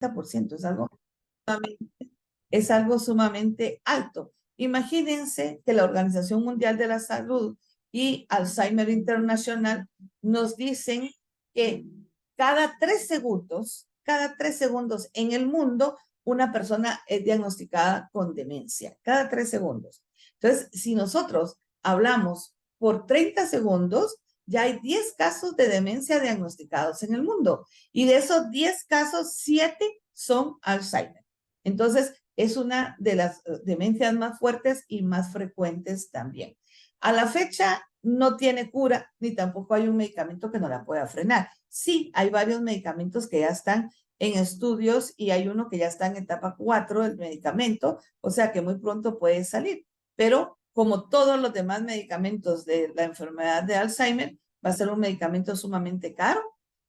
es es algo sumamente alto. Imagínense que la Organización Mundial de la Salud y Alzheimer Internacional nos dicen que cada tres segundos en el mundo, una persona es diagnosticada con demencia. Cada 3 segundos. Entonces, si nosotros hablamos por 30 segundos, ya hay 10 casos de demencia diagnosticados en el mundo. Y de esos 10 casos, 7 son Alzheimer. Entonces, es una de las demencias más fuertes y más frecuentes también. A la fecha no tiene cura, ni tampoco hay un medicamento que no la pueda frenar. Sí, hay varios medicamentos que ya están en estudios y hay uno que ya está en etapa 4 del medicamento, o sea que muy pronto puede salir. Pero como todos los demás medicamentos de la enfermedad de Alzheimer, va a ser un medicamento sumamente caro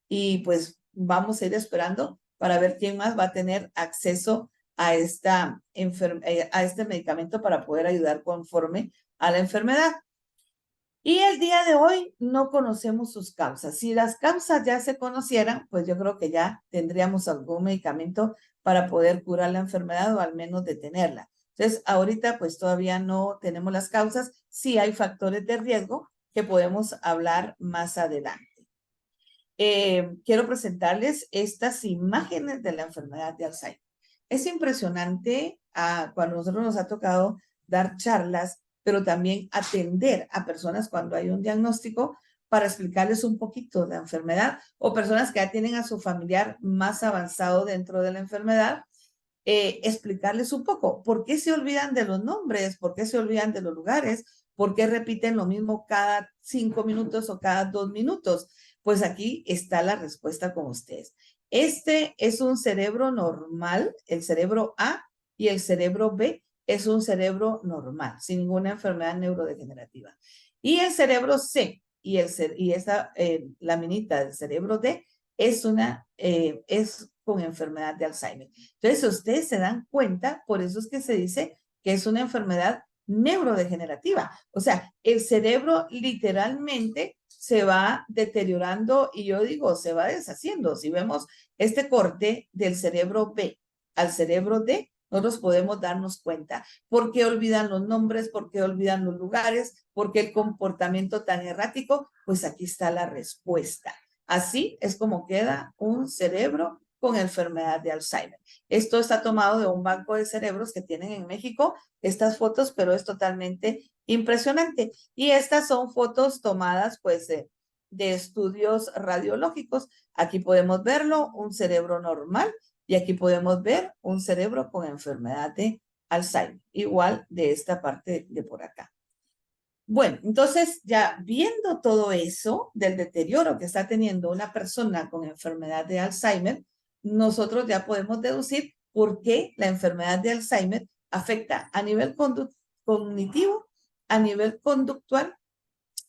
y pues vamos a ir esperando para ver quién más va a tener acceso a este medicamento para poder ayudar conforme a la enfermedad. Y el día de hoy no conocemos sus causas. Si las causas ya se conocieran, pues yo creo que ya tendríamos algún medicamento para poder curar la enfermedad o al menos detenerla. Entonces, ahorita pues todavía no tenemos las causas. Sí hay factores de riesgo que podemos hablar más adelante. Quiero presentarles estas imágenes de la enfermedad de Alzheimer. Es impresionante cuando nosotros nos ha tocado dar charlas, pero también atender a personas cuando hay un diagnóstico para explicarles un poquito de la enfermedad o personas que ya tienen a su familiar más avanzado dentro de la enfermedad, explicarles un poco por qué se olvidan de los nombres, por qué se olvidan de los lugares, por qué repiten lo mismo cada 5 minutos o cada 2 minutos. Pues aquí está la respuesta con ustedes. Este es un cerebro normal, el cerebro A, y el cerebro B es un cerebro normal, sin ninguna enfermedad neurodegenerativa. Y el cerebro C y esa laminita del cerebro D es con enfermedad de Alzheimer. Entonces, ustedes se dan cuenta, por eso es que se dice que es una enfermedad neurodegenerativa. O sea, el cerebro literalmente se va deteriorando y yo digo, se va deshaciendo. Si vemos este corte del cerebro B al cerebro D, nosotros podemos darnos cuenta. ¿Por qué olvidan los nombres? ¿Por qué olvidan los lugares? ¿Por qué el comportamiento tan errático? Pues aquí está la respuesta. Así es como queda un cerebro con enfermedad de Alzheimer. Esto está tomado de un banco de cerebros que tienen en México, estas fotos, pero es totalmente impresionante. Y estas son fotos tomadas pues de estudios radiológicos. Aquí podemos verlo, un cerebro normal, y aquí podemos ver un cerebro con enfermedad de Alzheimer, igual de esta parte de por acá. Bueno, entonces ya viendo todo eso del deterioro que está teniendo una persona con enfermedad de Alzheimer, nosotros ya podemos deducir por qué la enfermedad de Alzheimer afecta a nivel cognitivo, a nivel conductual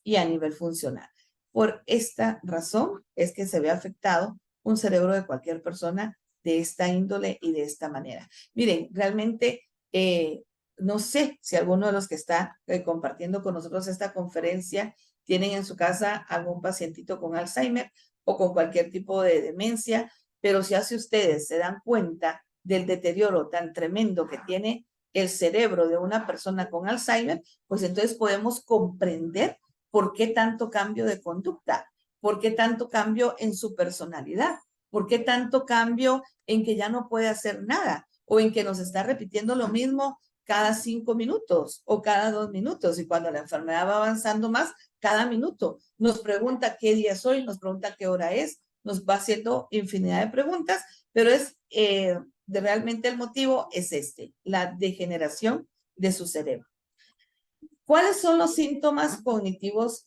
y a nivel funcional. Por esta razón es que se ve afectado un cerebro de cualquier persona de esta índole y de esta manera. Miren, realmente no sé si alguno de los que está compartiendo con nosotros esta conferencia tienen en su casa algún pacientito con Alzheimer o con cualquier tipo de demencia, pero si hace ustedes se dan cuenta del deterioro tan tremendo que tiene el cerebro de una persona con Alzheimer, pues entonces podemos comprender por qué tanto cambio de conducta, por qué tanto cambio en su personalidad, por qué tanto cambio en que ya no puede hacer nada o en que nos está repitiendo lo mismo cada 5 minutos o cada 2 minutos y cuando la enfermedad va avanzando más, cada minuto. Nos pregunta qué día es hoy, nos pregunta qué hora es, nos va haciendo infinidad de preguntas, pero realmente el motivo es la degeneración de su cerebro. ¿Cuáles son los síntomas cognitivos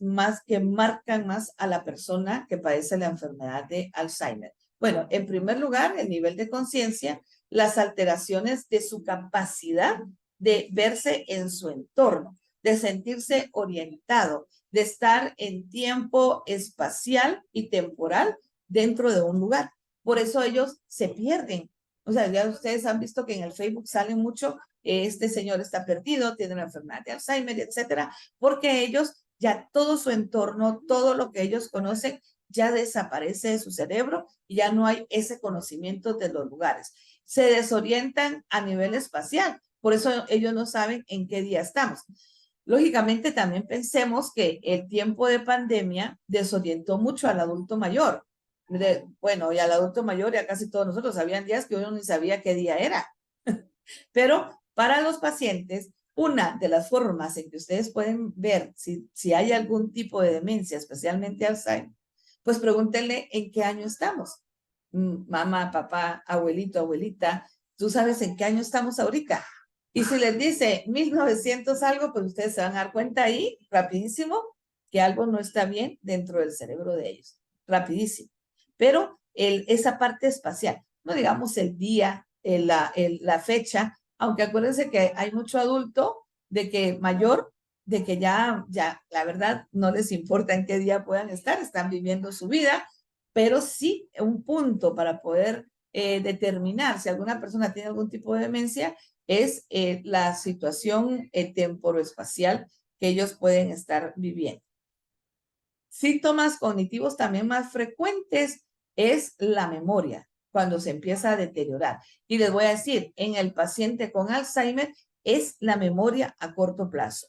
que marcan más a la persona que padece la enfermedad de Alzheimer? Bueno, en primer lugar, el nivel de conciencia, las alteraciones de su capacidad de verse en su entorno, de sentirse orientado, de estar en tiempo espacial y temporal dentro de un lugar. Por eso ellos se pierden. O sea, ya ustedes han visto que en el Facebook salen mucho, este señor está perdido, tiene una enfermedad de Alzheimer, etcétera, porque ellos ya todo su entorno, todo lo que ellos conocen, ya desaparece de su cerebro y ya no hay ese conocimiento de los lugares. Se desorientan a nivel espacial, por eso ellos no saben en qué día estamos. Lógicamente también pensemos que el tiempo de pandemia desorientó mucho al adulto mayor. Bueno, y al adulto mayor ya casi todos nosotros habían días que uno ni sabía qué día era. Pero para los pacientes, una de las formas en que ustedes pueden ver si hay algún tipo de demencia, especialmente Alzheimer, pues pregúntenle en qué año estamos. Mamá, papá, abuelito, abuelita, ¿tú sabes en qué año estamos ahorita? Y si les dice 1900 algo, pues ustedes se van a dar cuenta ahí, rapidísimo, que algo no está bien dentro del cerebro de ellos. Rapidísimo. Pero esa parte espacial, no digamos el día, la fecha, aunque acuérdense que hay mucho adulto de que mayor, de que ya, la verdad, no les importa en qué día puedan estar, están viviendo su vida, pero sí un punto para poder determinar si alguna persona tiene algún tipo de demencia es la situación temporoespacial que ellos pueden estar viviendo. Síntomas cognitivos también más frecuentes es la memoria, cuando se empieza a deteriorar. Y les voy a decir, en el paciente con Alzheimer es la memoria a corto plazo.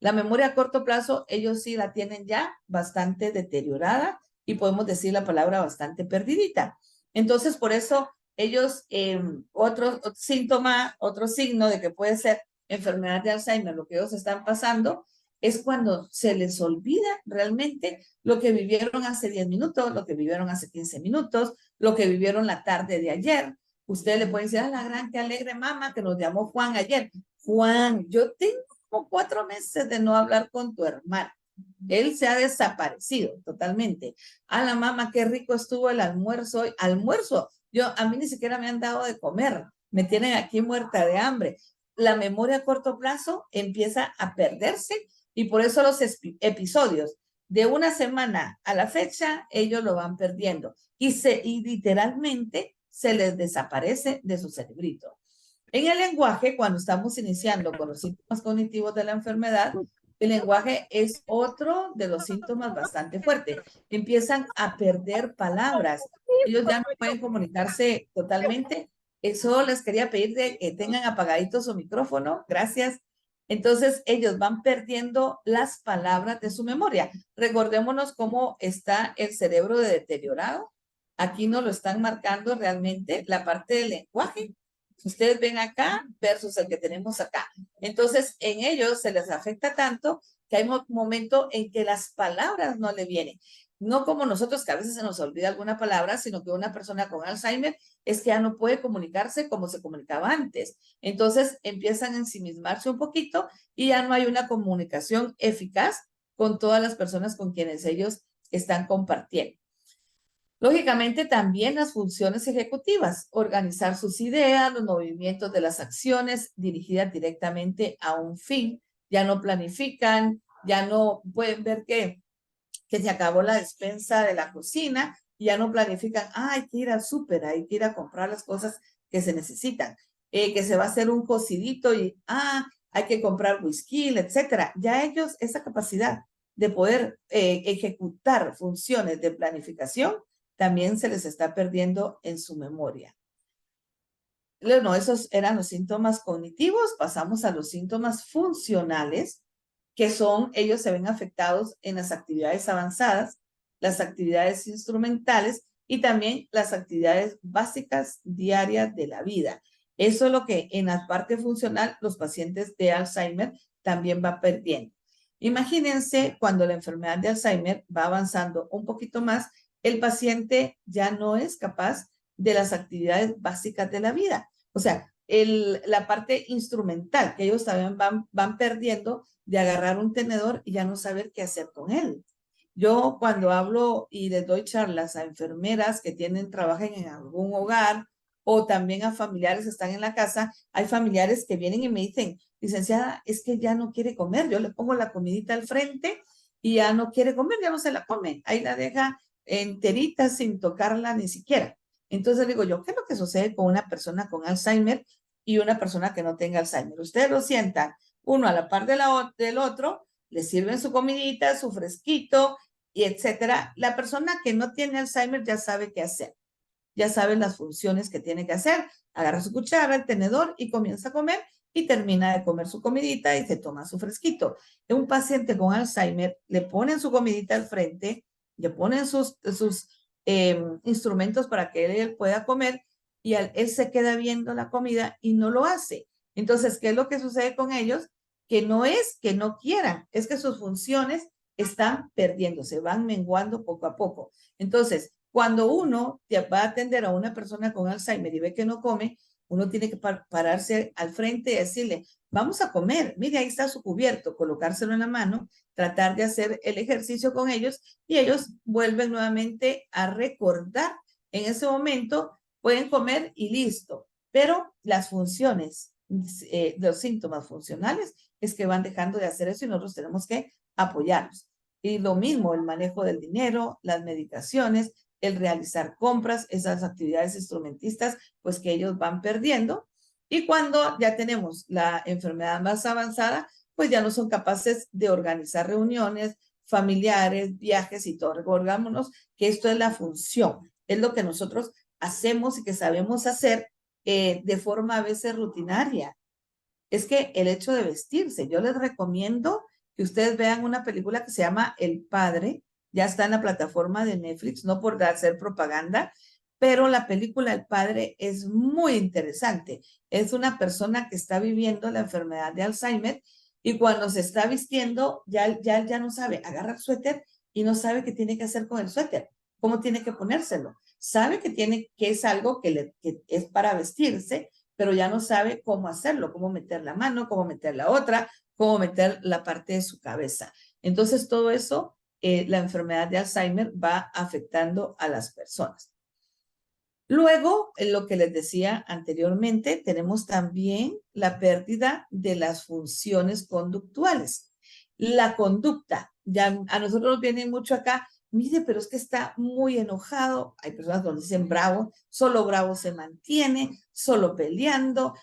La memoria a corto plazo, ellos sí la tienen ya bastante deteriorada y podemos decir la palabra bastante perdidita. Entonces, por eso ellos, otro síntoma, otro signo de que puede ser enfermedad de Alzheimer, lo que ellos están pasando, es cuando se les olvida realmente lo que vivieron hace 10 minutos, lo que vivieron hace 15 minutos, lo que vivieron la tarde de ayer. Usted le puede decir, a la gran, qué alegre mamá que nos llamó Juan ayer. Juan, yo tengo como 4 meses de no hablar con tu hermano. Él se ha desaparecido totalmente. A la mamá, qué rico estuvo el almuerzo hoy. Almuerzo, a mí ni siquiera me han dado de comer. Me tienen aquí muerta de hambre. La memoria a corto plazo empieza a perderse y por eso los episodios de una semana a la fecha, ellos lo van perdiendo y literalmente se les desaparece de su cerebrito. En el lenguaje, cuando estamos iniciando con los síntomas cognitivos de la enfermedad, el lenguaje es otro de los síntomas bastante fuertes. Empiezan a perder palabras. Ellos ya no pueden comunicarse totalmente. Eso les quería pedir de que tengan apagadito su micrófono. Gracias. Entonces, ellos van perdiendo las palabras de su memoria. Recordémonos cómo está el cerebro de deteriorado. Aquí nos lo están marcando realmente la parte del lenguaje. Ustedes ven acá versus el que tenemos acá. Entonces, en ellos se les afecta tanto que hay un momento en que las palabras no le vienen. No como nosotros, que a veces se nos olvida alguna palabra, sino que una persona con Alzheimer es que ya no puede comunicarse como se comunicaba antes. Entonces empiezan a ensimismarse un poquito y ya no hay una comunicación eficaz con todas las personas con quienes ellos están compartiendo. Lógicamente, también las funciones ejecutivas, organizar sus ideas, los movimientos de las acciones dirigidas directamente a un fin. Ya no planifican, ya no pueden ver que se acabó la despensa de la cocina y ya no planifican, hay que ir al súper, hay que ir a comprar las cosas que se necesitan, que se va a hacer un cocidito y, hay que comprar whisky, etcétera. Ya ellos, esa capacidad de poder ejecutar funciones de planificación, también se les está perdiendo en su memoria. Bueno, esos eran los síntomas cognitivos. Pasamos a los síntomas funcionales, que son, ellos se ven afectados en las actividades avanzadas, las actividades instrumentales y también las actividades básicas diarias de la vida. Eso es lo que en la parte funcional los pacientes de Alzheimer también van perdiendo. Imagínense cuando la enfermedad de Alzheimer va avanzando un poquito más, el paciente ya no es capaz de las actividades básicas de la vida. O sea, la parte instrumental que ellos también van perdiendo de agarrar un tenedor y ya no saber qué hacer con él. Yo cuando hablo y les doy charlas a enfermeras que trabajan en algún hogar o también a familiares que están en la casa, hay familiares que vienen y me dicen, licenciada, es que ya no quiere comer. Yo le pongo la comidita al frente y ya no quiere comer, ya no se la come. Ahí la deja enterita sin tocarla ni siquiera. Entonces digo yo, ¿qué es lo que sucede con una persona con Alzheimer y una persona que no tenga Alzheimer? Ustedes lo sientan uno a la par del otro, le sirven su comidita, su fresquito, y etcétera. La persona que no tiene Alzheimer ya sabe qué hacer, ya sabe las funciones que tiene que hacer. Agarra su cuchara, el tenedor y comienza a comer y termina de comer su comidita y se toma su fresquito. Un paciente con Alzheimer le ponen su comidita al frente, le ponen sus instrumentos para que él pueda comer y él se queda viendo la comida y no lo hace. Entonces, ¿qué es lo que sucede con ellos? Que no es que no quieran, es que sus funciones están perdiéndose, van menguando poco a poco. Entonces, cuando uno va a atender a una persona con Alzheimer y ve que no come, uno tiene que pararse al frente y decirle, vamos a comer, mire, ahí está su cubierto, colocárselo en la mano, tratar de hacer el ejercicio con ellos y ellos vuelven nuevamente a recordar. En ese momento pueden comer y listo, pero las funciones, los síntomas funcionales es que van dejando de hacer eso y nosotros tenemos que apoyarlos. Y lo mismo, el manejo del dinero, las medicaciones, el realizar compras, esas actividades instrumentistas, pues que ellos van perdiendo. Y cuando ya tenemos la enfermedad más avanzada, pues ya no son capaces de organizar reuniones familiares, viajes y todo. Recordémonos que esto es la función, es lo que nosotros hacemos y que sabemos hacer de forma a veces rutinaria. Es que el hecho de vestirse, yo les recomiendo que ustedes vean una película que se llama El Padre, ya está en la plataforma de Netflix, no por hacer propaganda, pero la película El Padre es muy interesante. Es una persona que está viviendo la enfermedad de Alzheimer y cuando se está vistiendo ya no sabe, agarra el suéter y no sabe qué tiene que hacer con el suéter, cómo tiene que ponérselo. Sabe que es algo que es para vestirse, pero ya no sabe cómo hacerlo, cómo meter la mano, cómo meter la otra, cómo meter la parte de su cabeza. Entonces, todo eso, la enfermedad de Alzheimer va afectando a las personas. Luego, en lo que les decía anteriormente, tenemos también la pérdida de las funciones conductuales. La conducta, ya a nosotros nos viene mucho acá, mire, pero es que está muy enojado. Hay personas que dicen bravo, solo bravo se mantiene, solo peleando,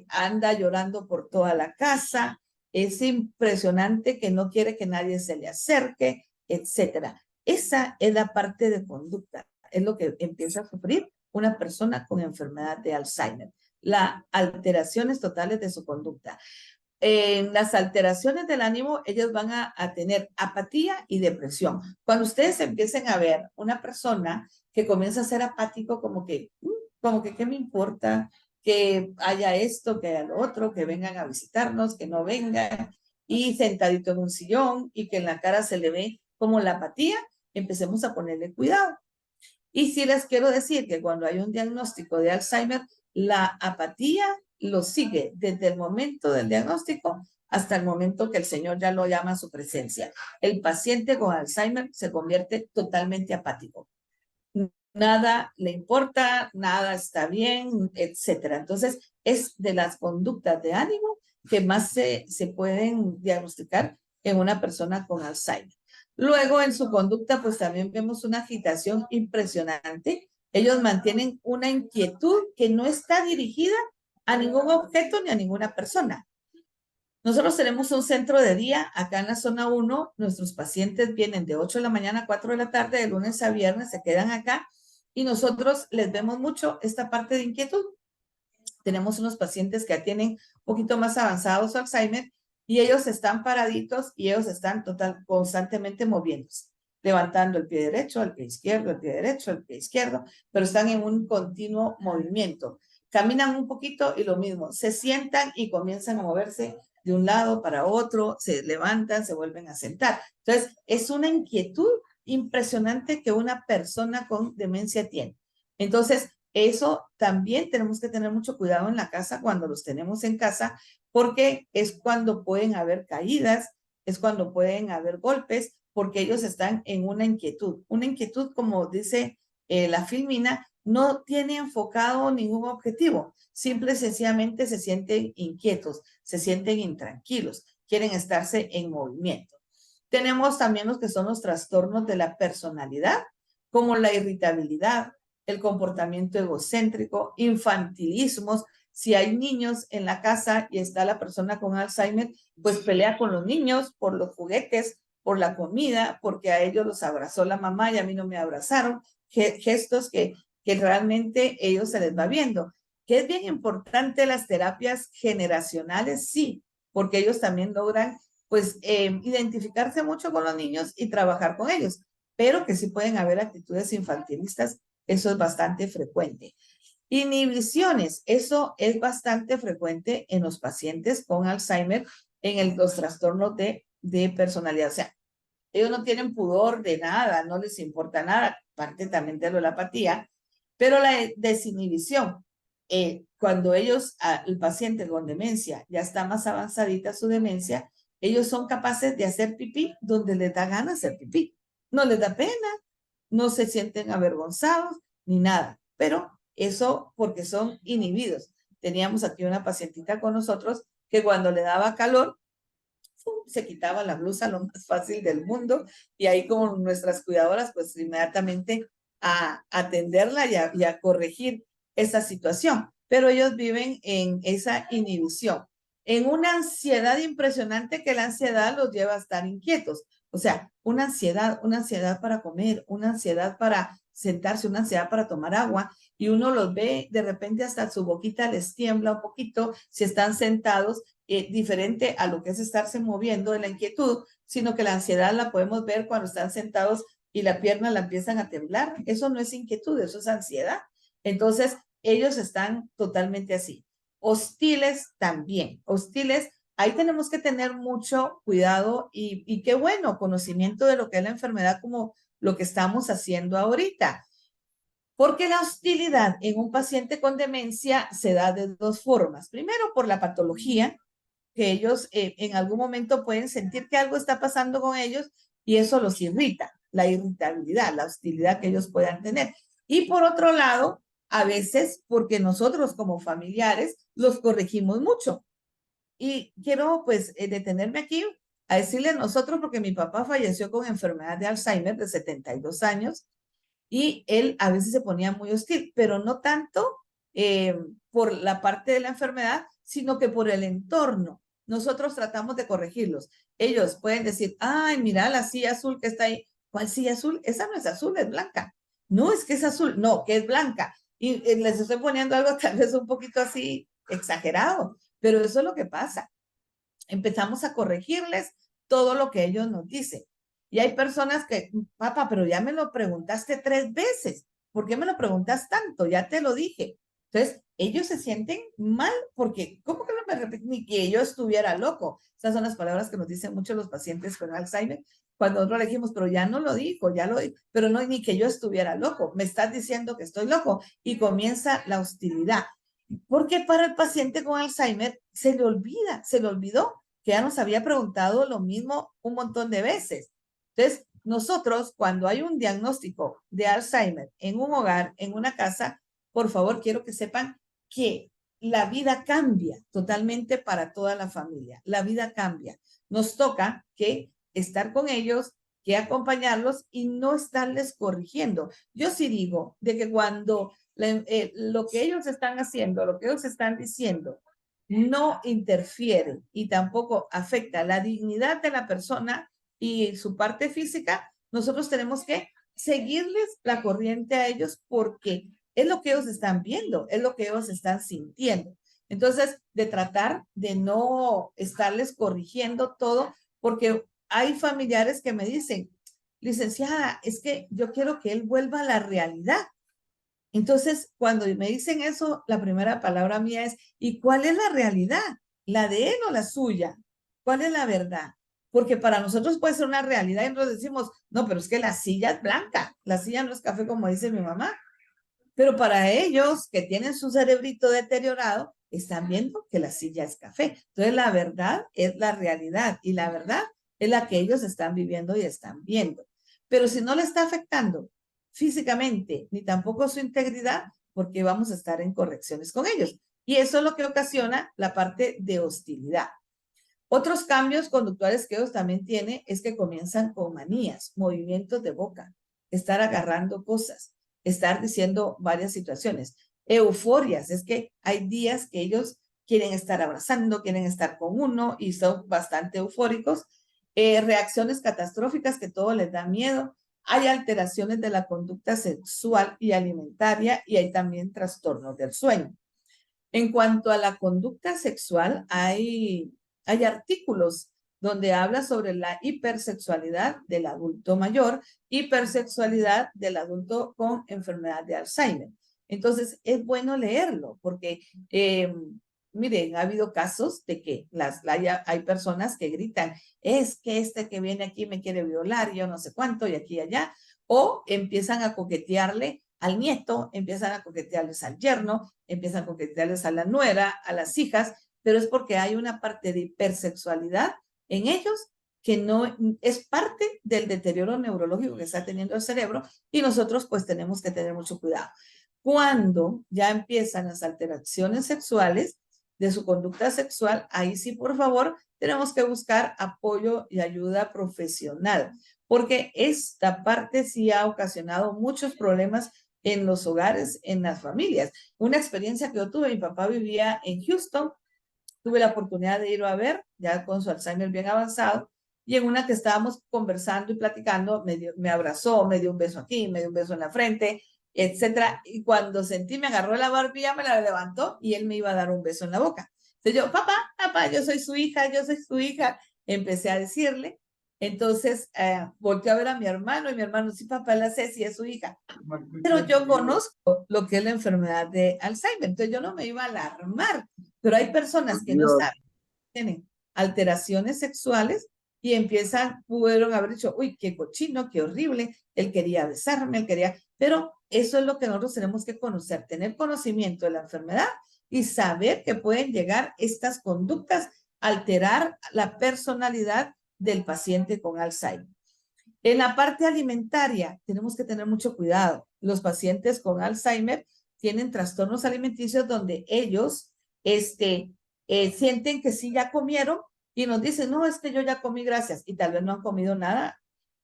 anda llorando por toda la casa. Es impresionante que no quiere que nadie se le acerque, etcétera. Esa es la parte de conducta, es lo que empieza a sufrir una persona con enfermedad de Alzheimer. Las alteraciones totales de su conducta. En las alteraciones del ánimo, ellos van a tener apatía y depresión. Cuando ustedes empiecen a ver una persona que comienza a ser apático, como que, ¿qué me importa? Que haya esto, que haya lo otro, que vengan a visitarnos, que no vengan, y sentadito en un sillón, y que en la cara se le ve como la apatía, empecemos a ponerle cuidado. Y sí les quiero decir que cuando hay un diagnóstico de Alzheimer, la apatía lo sigue desde el momento del diagnóstico hasta el momento que el Señor ya lo llama a su presencia. El paciente con Alzheimer se convierte totalmente apático. Nada le importa, nada está bien, etcétera. Entonces, es de las conductas de ánimo que más se pueden diagnosticar en una persona con Alzheimer. Luego, en su conducta, pues también vemos una agitación impresionante. Ellos mantienen una inquietud que no está dirigida a ningún objeto ni a ninguna persona. Nosotros tenemos un centro de día acá en la zona 1. Nuestros pacientes vienen de 8 de la mañana a 4 de la tarde, de lunes a viernes, se quedan acá y nosotros les vemos mucho esta parte de inquietud. Tenemos unos pacientes que tienen un poquito más avanzado su Alzheimer y ellos están paraditos y ellos están constantemente moviéndose, levantando el pie derecho, el pie izquierdo, el pie derecho, el pie izquierdo, pero están en un continuo movimiento. Caminan un poquito y lo mismo, se sientan y comienzan a moverse de un lado para otro, se levantan, se vuelven a sentar. Entonces, es una inquietud impresionante que una persona con demencia tiene. Entonces, eso también tenemos que tener mucho cuidado en la casa cuando los tenemos en casa, porque es cuando pueden haber caídas, es cuando pueden haber golpes, porque ellos están en una inquietud. Una inquietud, como dice la filmina, no tiene enfocado ningún objetivo. Simple y sencillamente se sienten inquietos, se sienten intranquilos, quieren estarse en movimiento. Tenemos también los que son los trastornos de la personalidad, como la irritabilidad, el comportamiento egocéntrico, infantilismos. Si hay niños en la casa y está la persona con Alzheimer, pues pelea con los niños por los juguetes, por la comida, porque a ellos los abrazó la mamá y a mí no me abrazaron, gestos que realmente ellos se les va viendo. Que es bien importante las terapias generacionales, sí, porque ellos también logran pues identificarse mucho con los niños y trabajar con ellos, pero que sí pueden haber actitudes infantilistas, eso es bastante frecuente. Inhibiciones, eso es bastante frecuente en los pacientes con Alzheimer, en los trastornos de personalidad. O sea, ellos no tienen pudor de nada, no les importa nada, parte también de la apatía, pero la desinhibición, cuando ellos, el paciente con demencia, ya está más avanzadita su demencia, ellos son capaces de hacer pipí donde les da ganas hacer pipí. No les da pena, no se sienten avergonzados ni nada, pero eso porque son inhibidos. Teníamos aquí una pacientita con nosotros que cuando le daba calor, se quitaba la blusa lo más fácil del mundo y ahí como nuestras cuidadoras pues inmediatamente a atenderla y a corregir esa situación. Pero ellos viven en esa inhibición, en una ansiedad impresionante que la ansiedad los lleva a estar inquietos. O sea, una ansiedad para comer, una ansiedad para sentarse, una ansiedad para tomar agua y uno los ve de repente hasta su boquita les tiembla un poquito si están sentados, diferente a lo que es estarse moviendo de la inquietud, sino que la ansiedad la podemos ver cuando están sentados y la pierna la empiezan a temblar. Eso no es inquietud, eso es ansiedad. Entonces, ellos están totalmente así. Hostiles también, hostiles. Ahí tenemos que tener mucho cuidado y qué bueno, conocimiento de lo que es la enfermedad como lo que estamos haciendo ahorita. Porque la hostilidad en un paciente con demencia se da de dos formas. Primero, por la patología, que ellos en algún momento pueden sentir que algo está pasando con ellos y eso los irrita, la irritabilidad, la hostilidad que ellos puedan tener. Y por otro lado, a veces porque nosotros como familiares los corregimos mucho. Y quiero pues detenerme aquí a decirle a nosotros, porque mi papá falleció con enfermedad de Alzheimer de 72 años y él a veces se ponía muy hostil, pero no tanto por la parte de la enfermedad, sino que por el entorno. Nosotros tratamos de corregirlos. Ellos pueden decir, ay, mira la silla azul que está ahí. ¿Cuál silla azul? Esa no es azul, es blanca. No, es que es azul. No, que es blanca. Y les estoy poniendo algo tal vez un poquito así exagerado, pero eso es lo que pasa. Empezamos a corregirles todo lo que ellos nos dicen. Y hay personas que, papá, pero ya me lo preguntaste 3 veces. ¿Por qué me lo preguntas tanto? Ya te lo dije. Entonces, ellos se sienten mal porque, ¿cómo que no me repiten? Ni que yo estuviera loco. Esas son las palabras que nos dicen muchos los pacientes con Alzheimer. Cuando nosotros le dijimos, pero ya no lo dijo, ya lo dijo, pero no, ni que yo estuviera loco. Me estás diciendo que estoy loco. Y comienza la hostilidad. Porque para el paciente con Alzheimer se le olvidó que ya nos había preguntado lo mismo un montón de veces. Entonces, nosotros cuando hay un diagnóstico de Alzheimer en un hogar, en una casa, por favor, quiero que sepan que la vida cambia totalmente para toda la familia. La vida cambia. Nos toca que estar con ellos, que acompañarlos y no estarles corrigiendo. Yo sí digo de que cuando lo que ellos están haciendo, lo que ellos están diciendo, no interfiere y tampoco afecta la dignidad de la persona y su parte física, nosotros tenemos que seguirles la corriente a ellos porque es lo que ellos están viendo, es lo que ellos están sintiendo. Entonces, de tratar de no estarles corrigiendo todo, porque hay familiares que me dicen, licenciada, es que yo quiero que él vuelva a la realidad. Entonces, cuando me dicen eso, la primera palabra mía es, ¿y cuál es la realidad? ¿La de él o la suya? ¿Cuál es la verdad? Porque para nosotros puede ser una realidad y nosotros decimos, no, pero es que la silla es blanca, la silla no es café como dice mi mamá. Pero para ellos que tienen su cerebrito deteriorado, están viendo que la silla es café. Entonces, la verdad es la realidad y la verdad es la que ellos están viviendo y están viendo. Pero si no le está afectando físicamente ni tampoco su integridad, porque vamos a estar en correcciones con ellos. Y eso es lo que ocasiona la parte de hostilidad. Otros cambios conductuales que ellos también tienen es que comienzan con manías, movimientos de boca, estar agarrando cosas, estar diciendo varias situaciones. Euforias, es que hay días que ellos quieren estar abrazando, quieren estar con uno y son bastante eufóricos. reacciones catastróficas que todo les da miedo, hay alteraciones de la conducta sexual y alimentaria y hay también trastornos del sueño. En cuanto a la conducta sexual, hay artículos donde habla sobre la hipersexualidad del adulto mayor, hipersexualidad del adulto con enfermedad de Alzheimer. Entonces, es bueno leerlo porque, miren, ha habido casos de que hay personas que gritan, es que este que viene aquí me quiere violar, yo no sé cuánto, y aquí y allá, o empiezan a coquetearle al nieto, empiezan a coquetearles al yerno, empiezan a coquetearles a la nuera, a las hijas, pero es porque hay una parte de hipersexualidad en ellos que no es parte del deterioro neurológico que está teniendo el cerebro y nosotros pues tenemos que tener mucho cuidado. Cuando ya empiezan las alteraciones sexuales de su conducta sexual, ahí sí, por favor, tenemos que buscar apoyo y ayuda profesional, porque esta parte sí ha ocasionado muchos problemas en los hogares, en las familias. Una experiencia que yo tuve, mi papá vivía en Houston, tuve la oportunidad de ir a ver, ya con su Alzheimer bien avanzado, y en una que estábamos conversando y platicando, me abrazó, me dio un beso aquí, me dio un beso en la frente, etcétera, y cuando sentí, me agarró la barbilla, me la levantó y él me iba a dar un beso en la boca. Entonces yo, papá, yo soy su hija, yo soy su hija, empecé a decirle, entonces volteé a ver a mi hermano y mi hermano, sí, papá, la Ceci es su hija. Pero yo conozco lo que es la enfermedad de Alzheimer, entonces yo no me iba a alarmar, pero hay personas que no saben, tienen alteraciones sexuales y empiezan, pudieron haber dicho, uy, qué cochino, qué horrible, él quería besarme, él quería, pero eso es lo que nosotros tenemos que conocer, tener conocimiento de la enfermedad y saber que pueden llegar estas conductas a alterar la personalidad del paciente con Alzheimer. En la parte alimentaria, tenemos que tener mucho cuidado. Los pacientes con Alzheimer tienen trastornos alimenticios donde ellos sienten que sí ya comieron y nos dicen, no, es que yo ya comí, gracias. Y tal vez no han comido nada,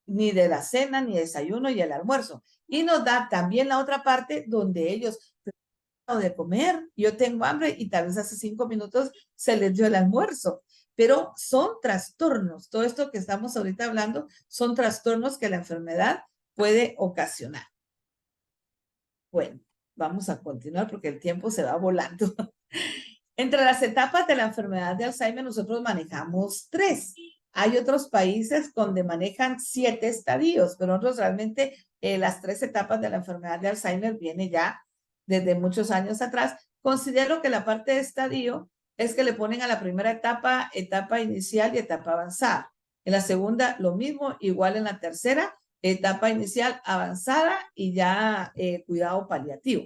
ni de la cena, ni desayuno y el almuerzo. Y nos da también la otra parte donde ellos de comer, yo tengo hambre y tal vez hace 5 minutos se les dio el almuerzo, pero son trastornos, todo esto que estamos ahorita hablando son trastornos que la enfermedad puede ocasionar. Bueno, vamos a continuar porque el tiempo se va volando. Entre las etapas de la enfermedad de Alzheimer nosotros manejamos 3. Hay otros países donde manejan 7 estadios, pero nosotros realmente las 3 etapas de la enfermedad de Alzheimer viene ya desde muchos años atrás. Considero que la parte de estadio es que le ponen a la primera etapa, etapa inicial y etapa avanzada. En la segunda, lo mismo, igual en la tercera, etapa inicial avanzada y ya cuidado paliativo.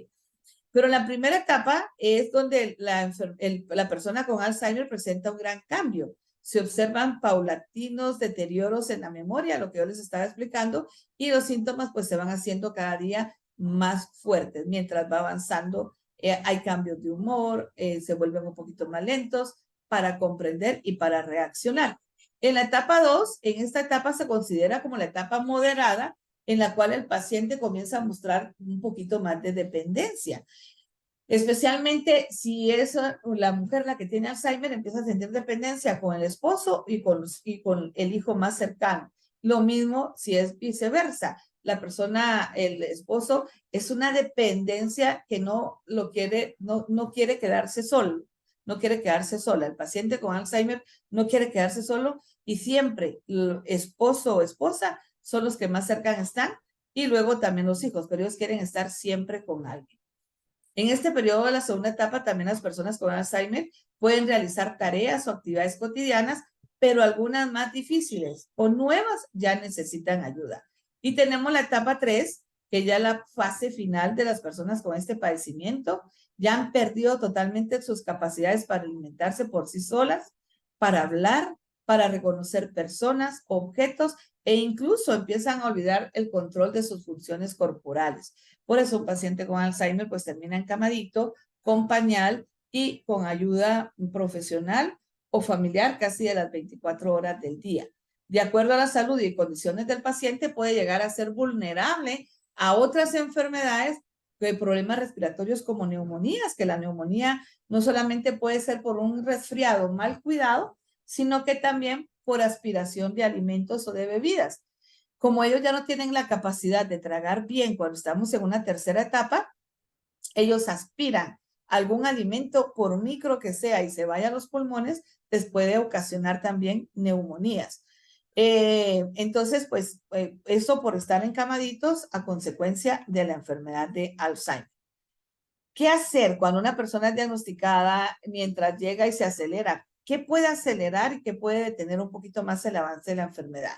Pero la primera etapa es donde la persona con Alzheimer presenta un gran cambio. Se observan paulatinos deterioros en la memoria, lo que yo les estaba explicando, y los síntomas pues se van haciendo cada día más fuertes. Mientras va avanzando, hay cambios de humor, se vuelven un poquito más lentos para comprender y para reaccionar. En la etapa 2, en esta etapa se considera como la etapa moderada, en la cual el paciente comienza a mostrar un poquito más de dependencia. Especialmente si es la mujer la que tiene Alzheimer, empieza a sentir dependencia con el esposo y con el hijo más cercano. Lo mismo si es viceversa. La persona, el esposo, es una dependencia que no quiere quedarse solo, no quiere quedarse sola. El paciente con Alzheimer no quiere quedarse solo y siempre el esposo o esposa son los que más cercanos están y luego también los hijos, pero ellos quieren estar siempre con alguien. En este periodo de la segunda etapa, también las personas con Alzheimer pueden realizar tareas o actividades cotidianas, pero algunas más difíciles o nuevas ya necesitan ayuda. Y tenemos la etapa 3, que ya es la fase final de las personas con este padecimiento, ya han perdido totalmente sus capacidades para alimentarse por sí solas, para hablar, para reconocer personas, objetos e incluso empiezan a olvidar el control de sus funciones corporales. Por eso un paciente con Alzheimer pues termina encamadito, con pañal y con ayuda profesional o familiar casi de las 24 horas del día. De acuerdo a la salud y condiciones del paciente puede llegar a ser vulnerable a otras enfermedades de problemas respiratorios como neumonías, que la neumonía no solamente puede ser por un resfriado mal cuidado, sino que también por aspiración de alimentos o de bebidas. Como ellos ya no tienen la capacidad de tragar bien cuando estamos en una tercera etapa, ellos aspiran algún alimento, por micro que sea, y se vaya a los pulmones, les puede ocasionar también neumonías. Entonces, pues, eso por estar encamaditos a consecuencia de la enfermedad de Alzheimer. ¿Qué hacer cuando una persona es diagnosticada mientras llega y se acelera? ¿Qué puede acelerar y qué puede detener un poquito más el avance de la enfermedad?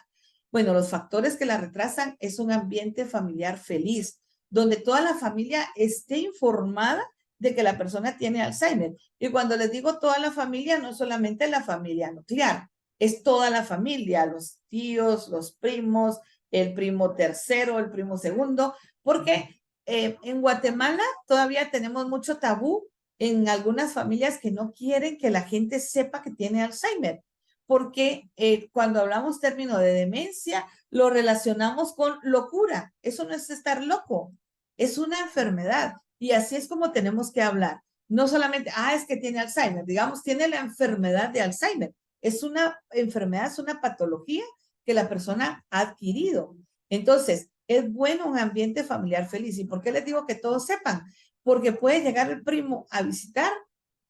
Bueno, los factores que la retrasan es un ambiente familiar feliz, donde toda la familia esté informada de que la persona tiene Alzheimer. Y cuando les digo toda la familia, no solamente la familia nuclear, es toda la familia, los tíos, los primos, el primo tercero, el primo segundo, porque en Guatemala todavía tenemos mucho tabú en algunas familias que no quieren que la gente sepa que tiene Alzheimer, porque cuando hablamos término de demencia, lo relacionamos con locura. Eso no es estar loco, es una enfermedad. Y así es como tenemos que hablar. No solamente, es que tiene Alzheimer, digamos, tiene la enfermedad de Alzheimer. Es una enfermedad, es una patología que la persona ha adquirido. Entonces, es bueno un ambiente familiar feliz. ¿Y por qué les digo que todos sepan? Porque puede llegar el primo a visitar,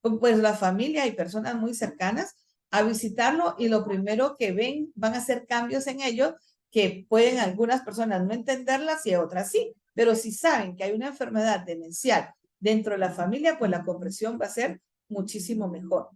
pues la familia y personas muy cercanas a visitarlo, y lo primero que ven van a hacer cambios en ellos que pueden algunas personas no entenderlas y otras sí, pero si saben que hay una enfermedad demencial dentro de la familia, pues la comprensión va a ser muchísimo mejor.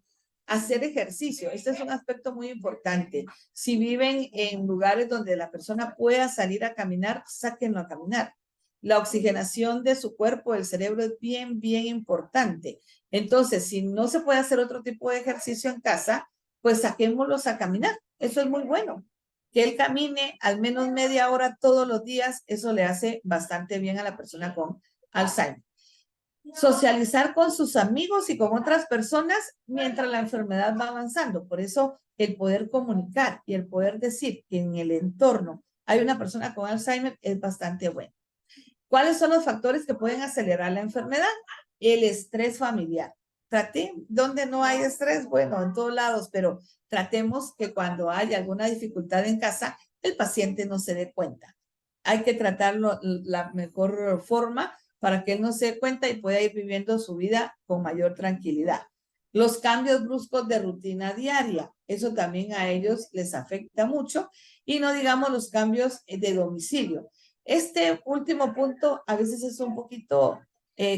Hacer ejercicio, este es un aspecto muy importante. Si viven en lugares donde la persona pueda salir a caminar, sáquenlo a caminar. La oxigenación de su cuerpo, del cerebro, es bien, bien importante. Entonces, si no se puede hacer otro tipo de ejercicio en casa, pues saquémoslos a caminar. Eso es muy bueno. Que él camine al menos media hora todos los días, eso le hace bastante bien a la persona con Alzheimer. Socializar con sus amigos y con otras personas mientras la enfermedad va avanzando. Por eso el poder comunicar y el poder decir que en el entorno hay una persona con Alzheimer es bastante bueno. ¿Cuáles son los factores que pueden acelerar la enfermedad? El estrés familiar. Donde no hay estrés, bueno, en todos lados, pero tratemos que cuando haya alguna dificultad en casa, el paciente no se dé cuenta. Hay que tratarlo la mejor forma para que él no se dé cuenta y pueda ir viviendo su vida con mayor tranquilidad. Los cambios bruscos de rutina diaria, eso también a ellos les afecta mucho, y no digamos los cambios de domicilio. Este último punto a veces es un poquito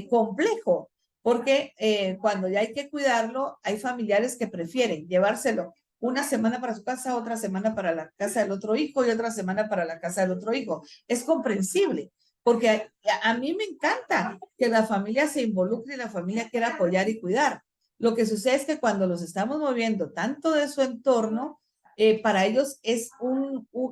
complejo, porque cuando ya hay que cuidarlo, hay familiares que prefieren llevárselo una semana para su casa, otra semana para la casa del otro hijo y otra semana para la casa del otro hijo. Es comprensible, porque a mí me encanta que la familia se involucre y la familia quiera apoyar y cuidar. Lo que sucede es que cuando los estamos moviendo tanto de su entorno, para ellos es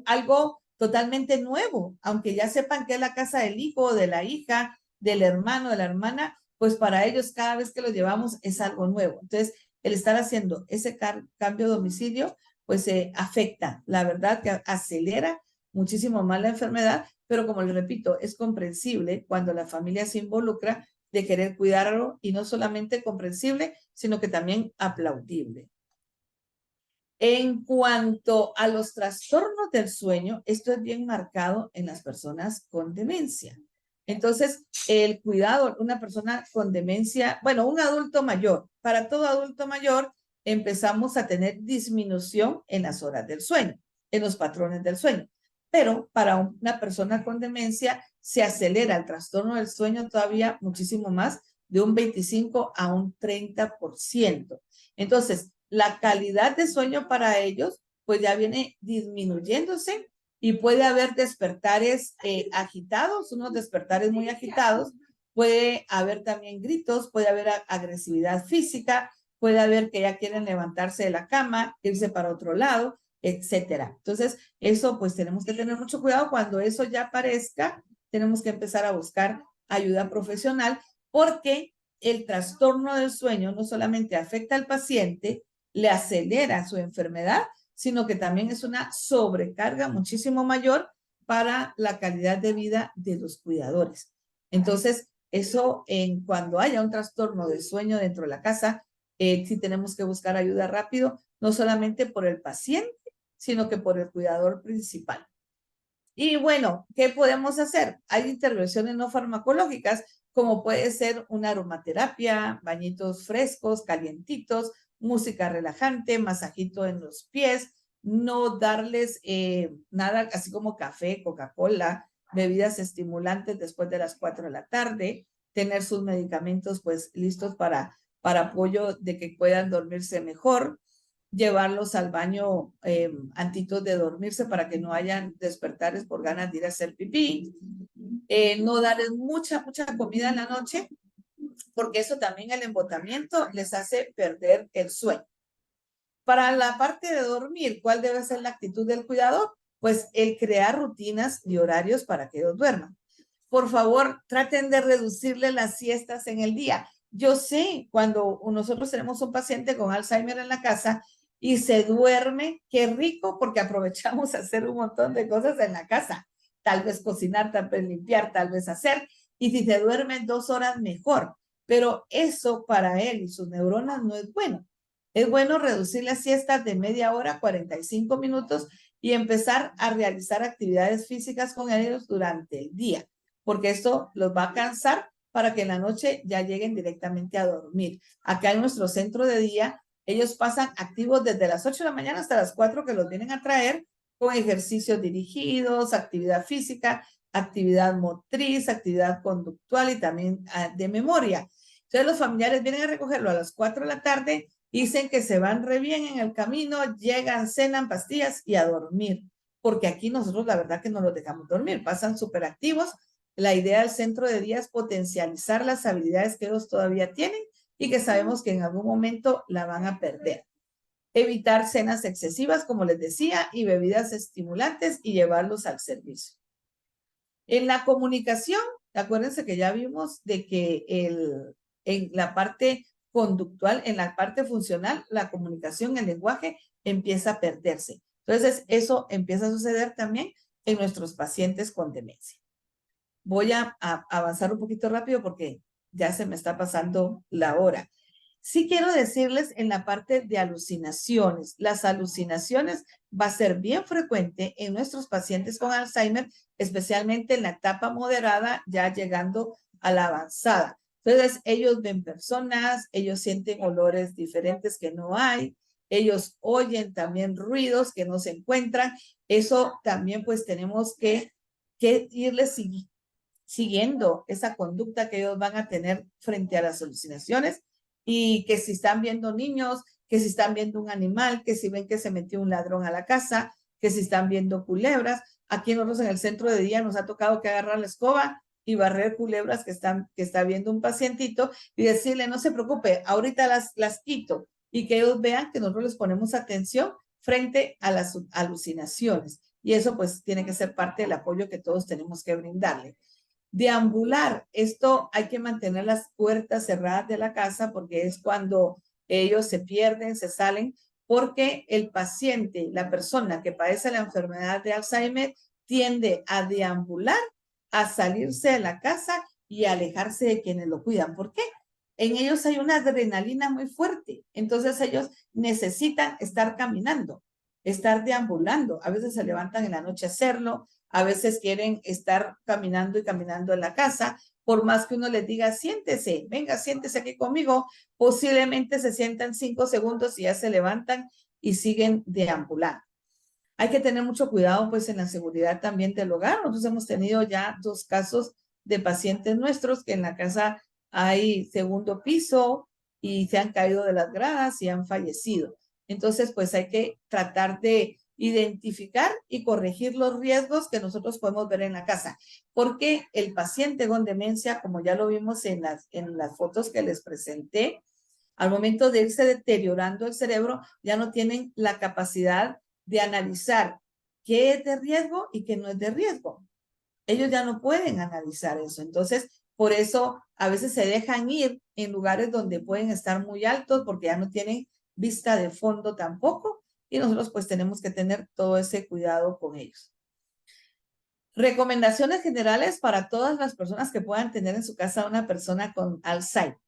algo totalmente nuevo, aunque ya sepan que es la casa del hijo, de la hija, del hermano, de la hermana, pues para ellos cada vez que los llevamos es algo nuevo. Entonces, el estar haciendo ese cambio de domicilio, pues afecta, la verdad que acelera muchísimo más la enfermedad, pero como les repito, es comprensible cuando la familia se involucra de querer cuidarlo, y no solamente comprensible, sino que también aplaudible. En cuanto a los trastornos del sueño, esto es bien marcado en las personas con demencia. Entonces, el cuidado, una persona con demencia, bueno, un adulto mayor, para todo adulto mayor empezamos a tener disminución en las horas del sueño, en los patrones del sueño. Pero para una persona con demencia se acelera el trastorno del sueño todavía muchísimo más, de un 25 a un 30%. Entonces, la calidad de sueño para ellos pues ya viene disminuyéndose, y puede haber despertares agitados, unos despertares muy agitados, puede haber también gritos, puede haber agresividad física, puede haber que ya quieren levantarse de la cama, irse para otro lado, etcétera. Entonces, eso pues tenemos que tener mucho cuidado. Cuando eso ya aparezca, tenemos que empezar a buscar ayuda profesional, porque el trastorno del sueño no solamente afecta al paciente, le acelera su enfermedad, sino que también es una sobrecarga muchísimo mayor para la calidad de vida de los cuidadores. Entonces, eso cuando haya un trastorno de sueño dentro de la casa, sí tenemos que buscar ayuda rápido, no solamente por el paciente, sino que por el cuidador principal. Y bueno, ¿qué podemos hacer? Hay intervenciones no farmacológicas, como puede ser una aromaterapia, bañitos frescos, calientitos, música relajante, masajito en los pies, no darles nada así como café, Coca-Cola, bebidas estimulantes después de las 4 de la tarde, tener sus medicamentos pues listos para apoyo de que puedan dormirse mejor, llevarlos al baño antitos de dormirse para que no hayan despertares por ganas de ir a hacer pipí, no darles mucha comida en la noche, porque eso también el embotamiento les hace perder el sueño. Para la parte de dormir, ¿cuál debe ser la actitud del cuidador? Pues el crear rutinas y horarios para que ellos duerman. Por favor, traten de reducirle las siestas en el día. Yo sé, cuando nosotros tenemos un paciente con Alzheimer en la casa y se duerme, qué rico, porque aprovechamos a hacer un montón de cosas en la casa. Tal vez cocinar, tal vez limpiar, tal vez hacer. Y si se duerme 2 horas, mejor. Pero eso para él y sus neuronas no es bueno. Es bueno reducir las siestas de media hora, 45 minutos, y empezar a realizar actividades físicas con ellos durante el día, porque esto los va a cansar para que en la noche ya lleguen directamente a dormir. Acá en nuestro centro de día, ellos pasan activos desde las 8 de la mañana hasta las 4 que los vienen a traer con ejercicios dirigidos, actividad física, actividad motriz, actividad conductual y también de memoria. Entonces los familiares vienen a recogerlo a las 4 de la tarde, dicen que se van re bien en el camino, llegan, cenan pastillas y a dormir, porque aquí nosotros la verdad que no los dejamos dormir, pasan súper activos. La idea del centro de día es potencializar las habilidades que ellos todavía tienen y que sabemos que en algún momento la van a perder. Evitar cenas excesivas, como les decía, y bebidas estimulantes y llevarlos al servicio. En la comunicación, acuérdense que ya vimos de que en la parte conductual, en la parte funcional, la comunicación, el lenguaje empieza a perderse. Entonces, eso empieza a suceder también en nuestros pacientes con demencia. Voy a avanzar un poquito rápido porque ya se me está pasando la hora. Sí quiero decirles en la parte de alucinaciones. Las alucinaciones va a ser bien frecuente en nuestros pacientes con Alzheimer, especialmente en la etapa moderada, ya llegando a la avanzada. Entonces, ellos ven personas, ellos sienten olores diferentes que no hay, ellos oyen también ruidos que no se encuentran. Eso también pues tenemos que irles siguiendo esa conducta que ellos van a tener frente a las alucinaciones, y que si están viendo niños, que si están viendo un animal, que si ven que se metió un ladrón a la casa, que si están viendo culebras. Aquí nosotros en el centro de día nos ha tocado que agarrar la escoba y barrer culebras que está viendo un pacientito y decirle, no se preocupe, ahorita las quito, y que ellos vean que nosotros les ponemos atención frente a las alucinaciones. Y eso pues tiene que ser parte del apoyo que todos tenemos que brindarle. Deambular, esto hay que mantener las puertas cerradas de la casa porque es cuando ellos se pierden, se salen, porque el paciente, la persona que padece la enfermedad de Alzheimer, tiende a deambular, a salirse de la casa y a alejarse de quienes lo cuidan. ¿Por qué? En ellos hay una adrenalina muy fuerte, entonces ellos necesitan estar caminando, estar deambulando. A veces se levantan en la noche a hacerlo, a veces quieren estar caminando y caminando en la casa, por más que uno les diga, siéntese, venga, siéntese aquí conmigo, posiblemente se sientan 5 segundos y ya se levantan y siguen deambulando. Hay que tener mucho cuidado pues en la seguridad también del hogar. Nosotros hemos tenido ya 2 casos de pacientes nuestros que en la casa hay segundo piso y se han caído de las gradas y han fallecido. Entonces pues hay que tratar de identificar y corregir los riesgos que nosotros podemos ver en la casa, porque el paciente con demencia, como ya lo vimos en las fotos que les presenté, al momento de irse deteriorando el cerebro, ya no tienen la capacidad de analizar qué es de riesgo y qué no es de riesgo. Ellos ya no pueden analizar eso. Entonces, por eso a veces se dejan ir en lugares donde pueden estar muy altos porque ya no tienen vista de fondo tampoco, y nosotros pues tenemos que tener todo ese cuidado con ellos. Recomendaciones generales para todas las personas que puedan tener en su casa una persona con Alzheimer.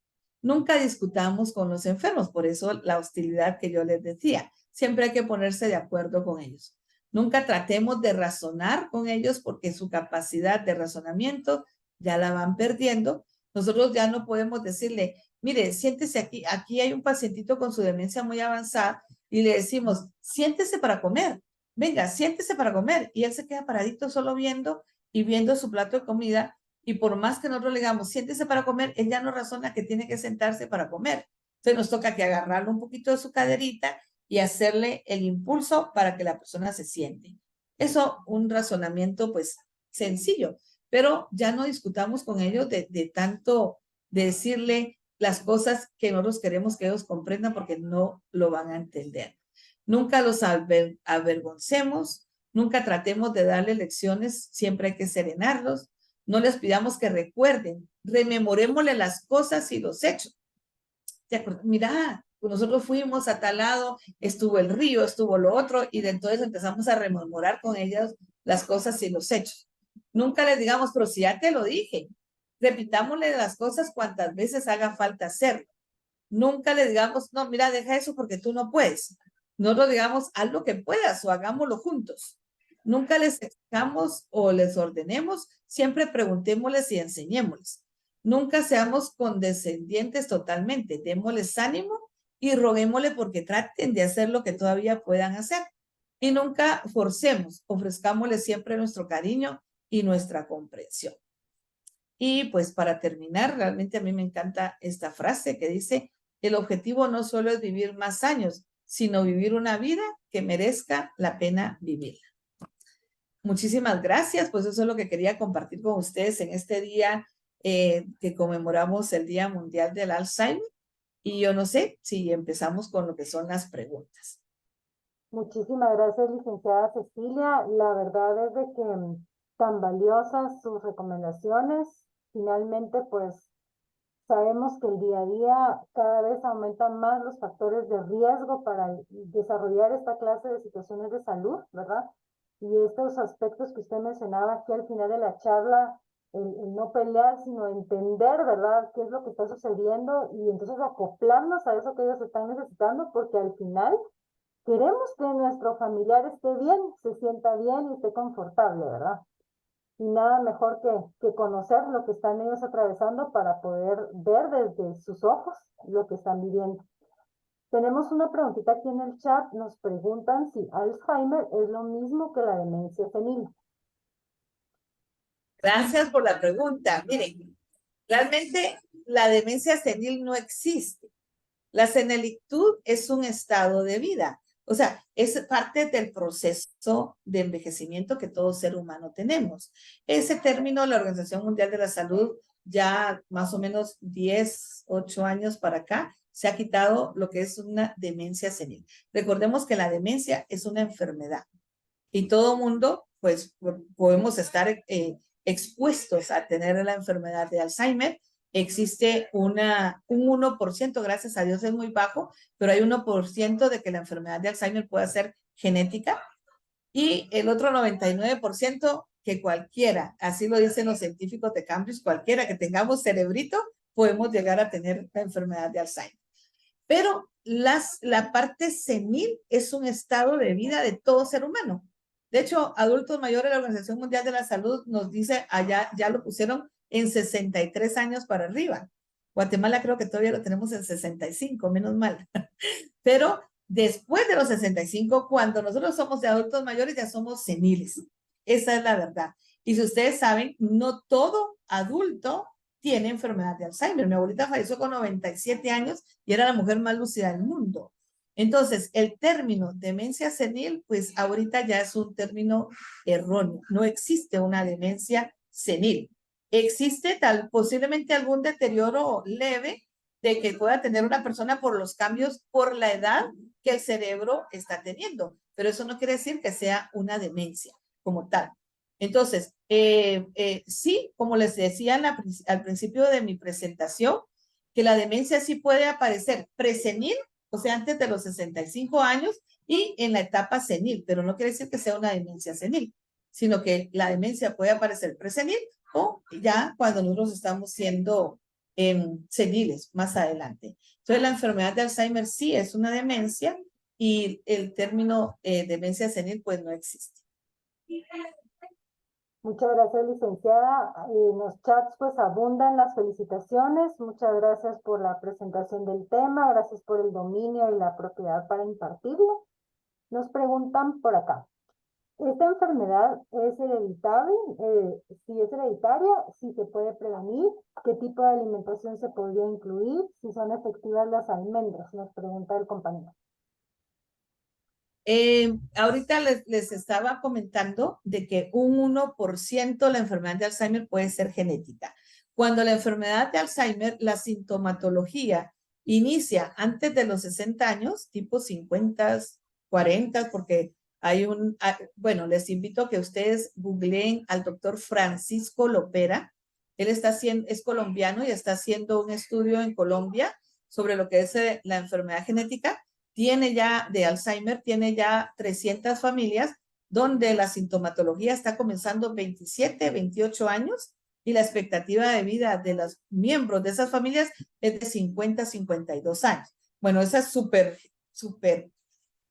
Nunca discutamos con los enfermos, por eso la hostilidad que yo les decía. siempre hay que ponerse de acuerdo con ellos. Nunca tratemos de razonar con ellos porque su capacidad de razonamiento ya la van perdiendo. Nosotros ya no podemos decirle, mire, siéntese aquí, aquí hay un pacientito con su demencia muy avanzada y le decimos, siéntese para comer, venga, siéntese para comer. Y él se queda paradito solo viendo y viendo su plato de comida. Y por más que nosotros le digamos, siéntese para comer, él ya no razona que tiene que sentarse para comer. Entonces nos toca que agarrarlo un poquito de su caderita y hacerle el impulso para que la persona se siente. Eso, un razonamiento pues sencillo, pero ya no discutamos con ellos de tanto de decirle las cosas que nosotros queremos que ellos comprendan porque no lo van a entender. Nunca los avergoncemos, nunca tratemos de darle lecciones, siempre hay que serenarlos, no les pidamos que recuerden, rememorémosle las cosas y los hechos. Mira, nosotros fuimos a tal lado, estuvo el río, estuvo lo otro, y de entonces empezamos a rememorar con ellos las cosas y los hechos. Nunca les digamos, pero si ya te lo dije, repitámosle las cosas cuantas veces haga falta hacerlo. Nunca le digamos, no, mira, deja eso porque tú no puedes. No lo digamos, haz lo que puedas o hagámoslo juntos. Nunca les exijamos o les ordenemos, siempre preguntémosles y enseñémosles. Nunca seamos condescendientes totalmente, démosles ánimo y roguémosle porque traten de hacer lo que todavía puedan hacer. Y nunca forcemos, ofrezcámosles siempre nuestro cariño y nuestra comprensión. Y pues para terminar, realmente a mí me encanta esta frase que dice, el objetivo no solo es vivir más años, sino vivir una vida que merezca la pena vivirla. Muchísimas gracias, pues eso es lo que quería compartir con ustedes en este día que conmemoramos el Día Mundial del Alzheimer. Y yo no sé si empezamos con lo que son las preguntas. Muchísimas gracias, licenciada Cecilia. La verdad es de que tan valiosas sus recomendaciones. Finalmente, pues sabemos que el día a día cada vez aumentan más los factores de riesgo para desarrollar esta clase de situaciones de salud, ¿verdad? Y estos aspectos que usted mencionaba aquí al final de la charla, el no pelear, sino entender, ¿verdad?, qué es lo que está sucediendo y entonces acoplarnos a eso que ellos están necesitando, porque al final queremos que nuestro familiar esté bien, se sienta bien y esté confortable, ¿verdad? Y nada mejor que conocer lo que están ellos atravesando para poder ver desde sus ojos lo que están viviendo. Tenemos una preguntita aquí en el chat, nos preguntan si Alzheimer es lo mismo que la demencia senil. Gracias por la pregunta. Miren, realmente la demencia senil no existe. La senilitud es un estado de vida, o sea, es parte del proceso de envejecimiento que todo ser humano tenemos. Ese término, la Organización Mundial de la Salud, ya más o menos 10, 8 años para acá, se ha quitado lo que es una demencia senil. Recordemos que la demencia es una enfermedad y todo mundo, pues, podemos estar expuestos a tener la enfermedad de Alzheimer. Existe un 1%, gracias a Dios es muy bajo, pero hay 1% de que la enfermedad de Alzheimer pueda ser genética y el otro 99% que cualquiera, así lo dicen los científicos de Cambridge, cualquiera que tengamos cerebrito, podemos llegar a tener la enfermedad de Alzheimer. Pero la parte senil es un estado de vida de todo ser humano. De hecho, adultos mayores, la Organización Mundial de la Salud nos dice, allá ya lo pusieron en 63 años para arriba. Guatemala creo que todavía lo tenemos en 65, menos mal. Pero después de los 65, cuando nosotros somos de adultos mayores, ya somos seniles. Esa es la verdad. Y si ustedes saben, no todo adulto tiene enfermedad de Alzheimer. Mi abuelita falleció con 97 años y era la mujer más lúcida del mundo. Entonces, el término demencia senil, pues ahorita ya es un término erróneo. No existe una demencia senil. Existe posiblemente algún deterioro leve de que pueda tener una persona por los cambios, por la edad que el cerebro está teniendo. Pero eso no quiere decir que sea una demencia como tal. Entonces, sí, como les decía al principio de mi presentación, que la demencia sí puede aparecer presenil, o sea, antes de los 65 años y en la etapa senil, pero no quiere decir que sea una demencia senil, sino que la demencia puede aparecer presenil o ya cuando nosotros estamos siendo seniles más adelante. Entonces, la enfermedad de Alzheimer sí es una demencia y el término demencia senil pues no existe. Muchas gracias, licenciada. En los chats pues abundan las felicitaciones. Muchas gracias por la presentación del tema, gracias por el dominio y la propiedad para impartirlo. Nos preguntan por acá. ¿Esta enfermedad es hereditaria? Si es hereditaria, si se puede prevenir, ¿qué tipo de alimentación se podría incluir? Si son efectivas las almendras, nos pregunta el compañero. Ahorita les estaba comentando de que un 1% la enfermedad de Alzheimer puede ser genética. Cuando la enfermedad de Alzheimer, la sintomatología inicia antes de los 60 años, tipo 50, 40, porque hay bueno, les invito a que ustedes googleen al doctor Francisco Lopera. Él es colombiano y está haciendo un estudio en Colombia sobre lo que es la enfermedad genética. Tiene ya de Alzheimer, tiene ya 300 familias donde la sintomatología está comenzando 27, 28 años y la expectativa de vida de los miembros de esas familias es de 50, 52 años. Bueno, esa es súper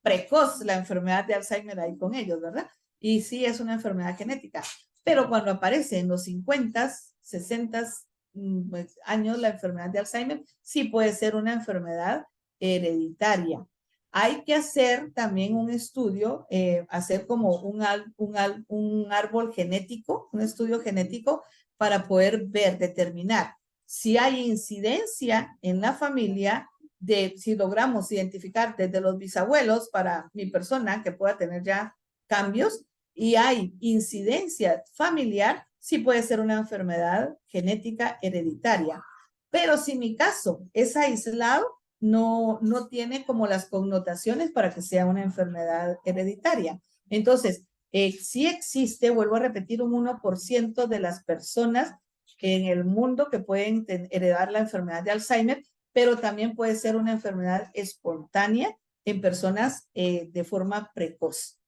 precoz la enfermedad de Alzheimer ahí con ellos, ¿verdad? Y sí es una enfermedad genética, pero cuando aparece en los 50, 60 años la enfermedad de Alzheimer, sí puede ser una enfermedad hereditaria. Hay que hacer también un estudio, hacer como un árbol genético, un estudio genético para poder determinar si hay incidencia en la familia de si logramos identificar desde los bisabuelos para mi persona que pueda tener ya cambios y hay incidencia familiar, sí puede ser una enfermedad genética hereditaria. Pero si mi caso es aislado, no tiene como las connotaciones para que sea una enfermedad hereditaria. Entonces, sí existe, vuelvo a repetir, un 1% de las personas en el mundo que pueden heredar la enfermedad de Alzheimer, pero también puede ser una enfermedad espontánea en personas de forma precoz.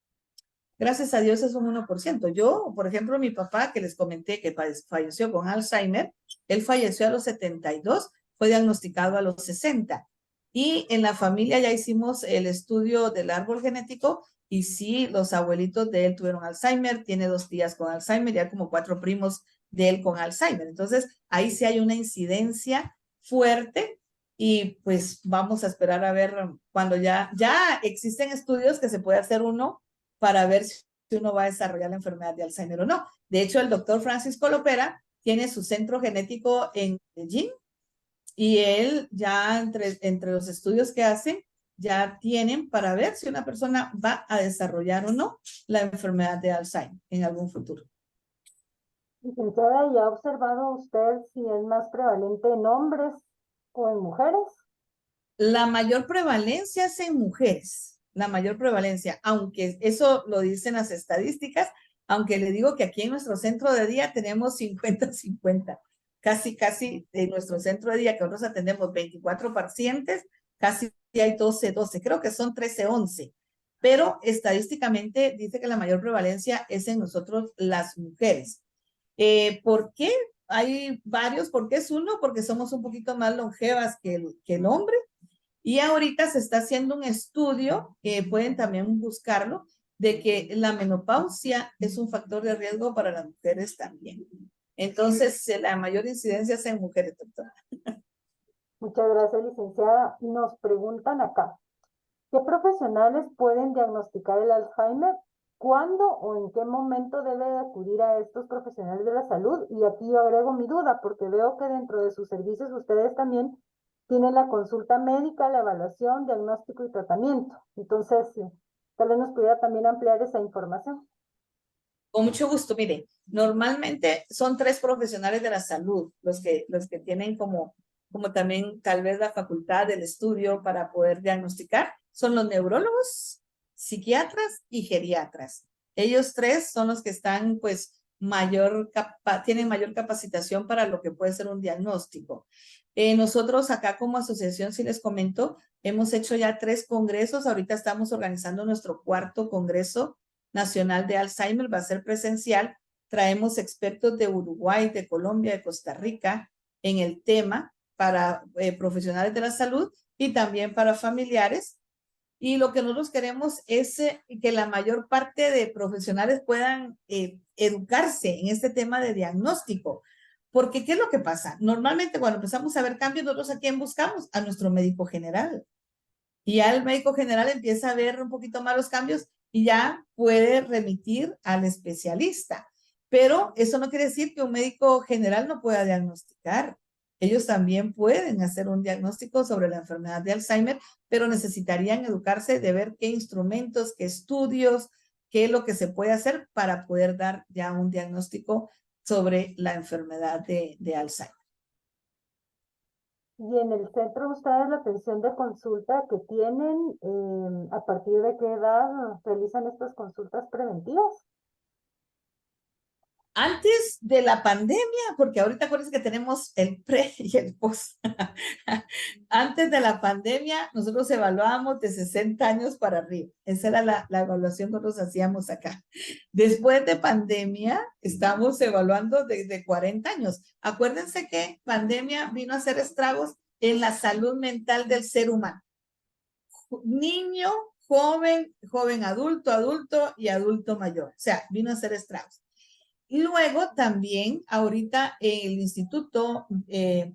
Gracias a Dios es un 1%. Yo, por ejemplo, mi papá, que les comenté que falleció con Alzheimer, él falleció a los 72, fue diagnosticado a los 60. Y en la familia ya hicimos el estudio del árbol genético y sí, los abuelitos de él tuvieron Alzheimer, tiene 2 tías con Alzheimer, ya como 4 primos de él con Alzheimer. Entonces, ahí sí hay una incidencia fuerte y pues vamos a esperar a ver cuando ya existen estudios que se puede hacer uno para ver si uno va a desarrollar la enfermedad de Alzheimer o no. De hecho, el doctor Francisco Lopera tiene su centro genético en Medellín y él ya entre los estudios que hace, ya tienen para ver si una persona va a desarrollar o no la enfermedad de Alzheimer en algún futuro. Licenciada, ¿y ha observado usted si es más prevalente en hombres o en mujeres? La mayor prevalencia es en mujeres, la mayor prevalencia, aunque eso lo dicen las estadísticas, aunque le digo que aquí en nuestro centro de día tenemos 50-50, casi en nuestro centro de día que nosotros atendemos 24 pacientes, casi hay 12, creo que son 13-11, pero estadísticamente dice que la mayor prevalencia es en nosotros las mujeres. ¿Por qué? Hay varios, ¿por qué es uno? Porque somos un poquito más longevas que el hombre. Y ahorita se está haciendo un estudio, que pueden también buscarlo, de que la menopausia es un factor de riesgo para las mujeres también. Entonces, la mayor incidencia es en mujeres, doctora. Muchas gracias, licenciada. Nos preguntan acá, ¿qué profesionales pueden diagnosticar el Alzheimer? ¿Cuándo o en qué momento debe de acudir a estos profesionales de la salud? Y aquí yo agrego mi duda, porque veo que dentro de sus servicios ustedes también tienen la consulta médica, la evaluación, diagnóstico y tratamiento. Entonces, tal vez nos pudiera también ampliar esa información. Con mucho gusto, mire, normalmente son 3 profesionales de la salud los que tienen como también tal vez la facultad del estudio para poder diagnosticar, son los neurólogos, psiquiatras y geriatras. Ellos 3 son los que están pues tienen mayor capacitación para lo que puede ser un diagnóstico. Nosotros acá como asociación, si les comento, hemos hecho ya 3 congresos, ahorita estamos organizando nuestro 4º congreso nacional de Alzheimer, va a ser presencial. Traemos expertos de Uruguay, de Colombia, de Costa Rica en el tema para profesionales de la salud y también para familiares. Y lo que nosotros queremos es que la mayor parte de profesionales puedan educarse en este tema de diagnóstico. Porque, ¿qué es lo que pasa? Normalmente cuando empezamos a ver cambios, nosotros ¿a quién buscamos? A nuestro médico general. Y ya el médico general empieza a ver un poquito más los cambios y ya puede remitir al especialista. Pero eso no quiere decir que un médico general no pueda diagnosticar. Ellos también pueden hacer un diagnóstico sobre la enfermedad de Alzheimer, pero necesitarían educarse de ver qué instrumentos, qué estudios, qué es lo que se puede hacer para poder dar ya un diagnóstico sobre la enfermedad de Alzheimer. Y en el centro ustedes la atención de consulta que tienen, ¿a partir de qué edad realizan estas consultas preventivas? Antes de la pandemia, porque ahorita acuérdense que tenemos el pre y el post. Antes de la pandemia, nosotros evaluábamos de 60 años para arriba. Esa era la evaluación que nosotros hacíamos acá. Después de pandemia, estamos evaluando desde 40 años. Acuérdense que pandemia vino a hacer estragos en la salud mental del ser humano. Niño, joven, joven adulto, adulto y adulto mayor. O sea, vino a hacer estragos. Y luego también ahorita el Instituto de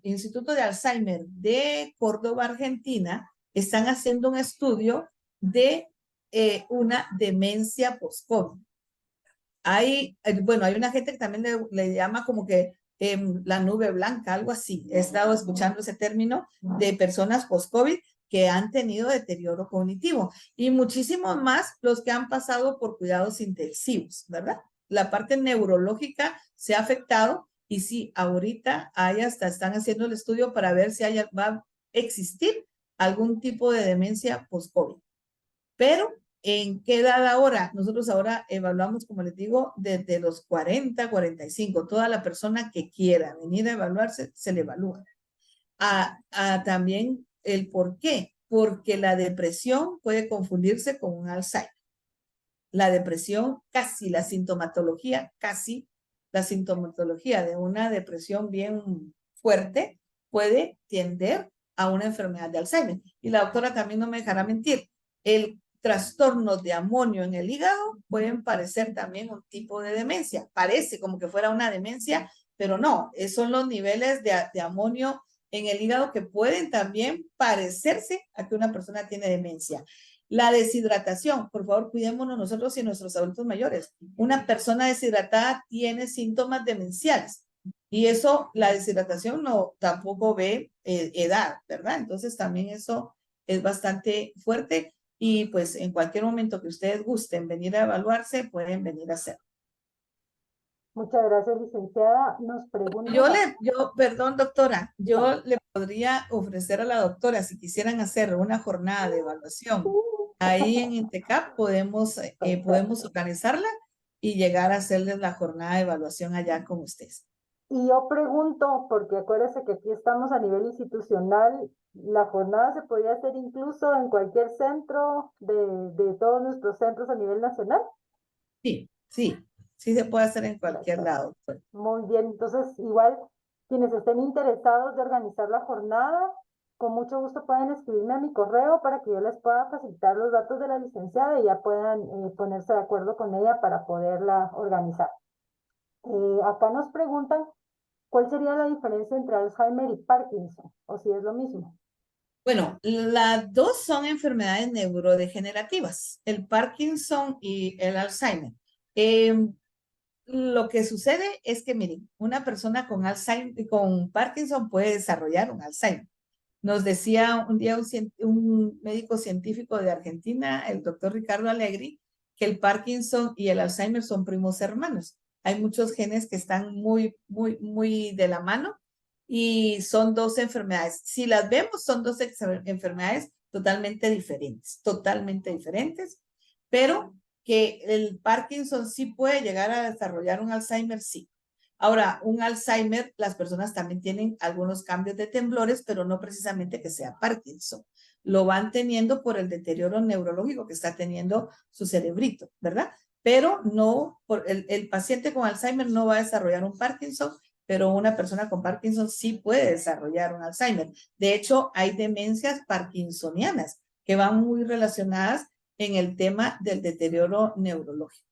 Alzheimer de Córdoba, Argentina, están haciendo un estudio de una demencia post-COVID. Hay una gente que también le llama como que la nube blanca, algo así. He estado escuchando ese término de personas post-COVID que han tenido deterioro cognitivo y muchísimos más los que han pasado por cuidados intensivos, ¿verdad? La parte neurológica se ha afectado y sí, ahorita están haciendo el estudio para ver si va a existir algún tipo de demencia post-COVID. Pero, ¿en qué edad ahora? Nosotros ahora evaluamos, como les digo, desde los 40, 45. Toda la persona que quiera venir a evaluarse, se le evalúa. También el por qué. Porque la depresión puede confundirse con un Alzheimer. La depresión, la sintomatología de una depresión bien fuerte puede tender a una enfermedad de Alzheimer. Y la doctora también no me dejará mentir. El trastornos de amonio en el hígado pueden parecer también un tipo de demencia. Parece como que fuera una demencia, pero no, son los niveles de amonio en el hígado que pueden también parecerse a que una persona tiene demencia. La deshidratación, por favor, cuidémonos nosotros y nuestros adultos mayores. Una persona deshidratada tiene síntomas demenciales y eso, la deshidratación no tampoco ve edad, ¿verdad? Entonces también eso es bastante fuerte y pues en cualquier momento que ustedes gusten venir a evaluarse, pueden venir a hacerlo. Muchas gracias, licenciada. Nos preguntan. Perdón, doctora, yo le podría ofrecer a la doctora, si quisieran hacer una jornada de evaluación ahí en INTECAP, podemos organizarla y llegar a hacerles la jornada de evaluación allá con ustedes. Y yo pregunto, porque acuérdese que aquí estamos a nivel institucional, la jornada se podría hacer incluso en cualquier centro de todos nuestros centros a nivel nacional. Sí, sí, sí se puede hacer en cualquier lado, doctora. Muy bien, entonces igual quienes estén interesados de organizar la jornada, con mucho gusto pueden escribirme a mi correo para que yo les pueda facilitar los datos de la licenciada y ya puedan ponerse de acuerdo con ella para poderla organizar. Acá nos preguntan cuál sería la diferencia entre Alzheimer y Parkinson, o si es lo mismo. Bueno, las dos son enfermedades neurodegenerativas, el Parkinson y el Alzheimer. Lo que sucede es que, miren, una persona con Alzheimer, con Parkinson puede desarrollar un Alzheimer. Nos decía un día un médico científico de Argentina, el doctor Ricardo Allegri, que el Parkinson y el Alzheimer son primos hermanos. Hay muchos genes que están muy, muy, muy de la mano y son dos enfermedades. Si las vemos, son dos enfermedades totalmente diferentes, pero que el Parkinson sí puede llegar a desarrollar un Alzheimer, sí. Ahora, un Alzheimer, las personas también tienen algunos cambios de temblores, pero no precisamente que sea Parkinson. Lo van teniendo por el deterioro neurológico que está teniendo su cerebrito, ¿verdad? Pero no, el paciente con Alzheimer no va a desarrollar un Parkinson, pero una persona con Parkinson sí puede desarrollar un Alzheimer. De hecho, hay demencias parkinsonianas. que van muy relacionadas en el tema del deterioro neurológico.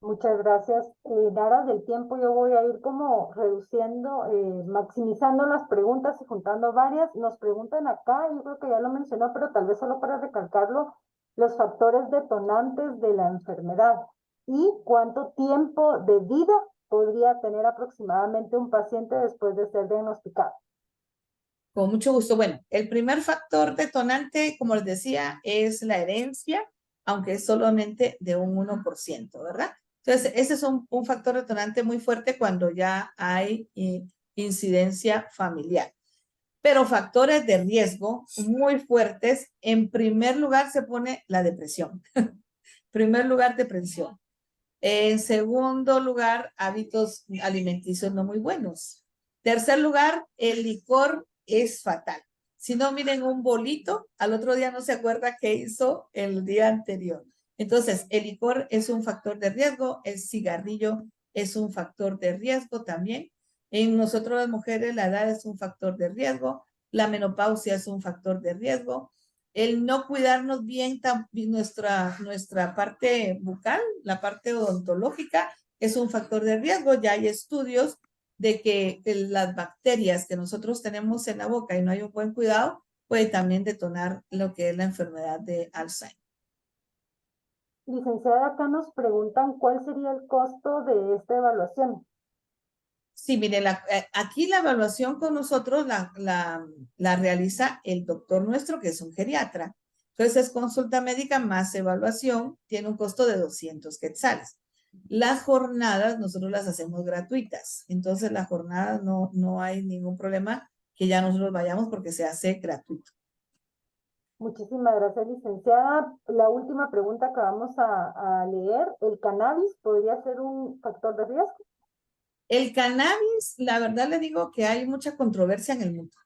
Muchas gracias. En aras del tiempo yo voy a ir como reduciendo, maximizando las preguntas y juntando varias. Nos preguntan acá, yo creo que ya lo mencionó, pero tal vez solo para recalcarlo, los factores detonantes de la enfermedad y cuánto tiempo de vida podría tener aproximadamente un paciente después de ser diagnosticado. Con mucho gusto. Bueno, el primer factor detonante, como les decía, es la herencia, aunque es solamente de un 1%, ¿verdad? Entonces, ese es un factor detonante muy fuerte cuando ya hay incidencia familiar. Pero factores de riesgo muy fuertes, en primer lugar se pone la depresión. Primer lugar, depresión. En segundo lugar, hábitos alimenticios no muy buenos. Tercer lugar, el licor es fatal. Si no, miren un bolito, al otro día no se acuerda qué hizo el día anterior. Entonces, el licor es un factor de riesgo, el cigarrillo es un factor de riesgo también. En nosotros las mujeres la edad es un factor de riesgo, la menopausia es un factor de riesgo, el no cuidarnos bien nuestra parte bucal, la parte odontológica, es un factor de riesgo. Ya hay estudios de que las bacterias que nosotros tenemos en la boca y no hay un buen cuidado, puede también detonar lo que es la enfermedad de Alzheimer. Licenciada, acá nos preguntan cuál sería el costo de esta evaluación. Sí, mire, aquí la evaluación con nosotros la realiza el doctor nuestro, que es un geriatra. Entonces es consulta médica más evaluación, tiene un costo de 200 quetzales. Las jornadas nosotros las hacemos gratuitas, entonces las jornadas no hay ningún problema que ya nosotros vayamos porque se hace gratuito. Muchísimas gracias, licenciada. La última pregunta que vamos a leer, ¿el cannabis podría ser un factor de riesgo? El cannabis, la verdad le digo que hay mucha controversia en el mundo.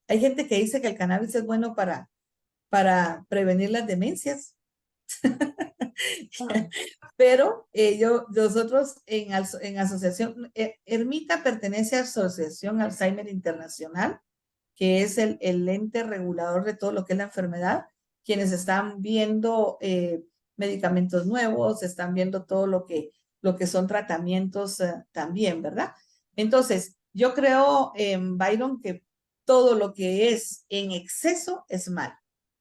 Hay gente que dice que el cannabis es bueno para prevenir las demencias. Pero nosotros en asociación, Ermita pertenece a Asociación Alzheimer Internacional, que es el ente regulador de todo lo que es la enfermedad, quienes están viendo medicamentos nuevos, están viendo todo lo que son tratamientos también, ¿verdad? Entonces, yo creo, Byron, que todo lo que es en exceso es mal.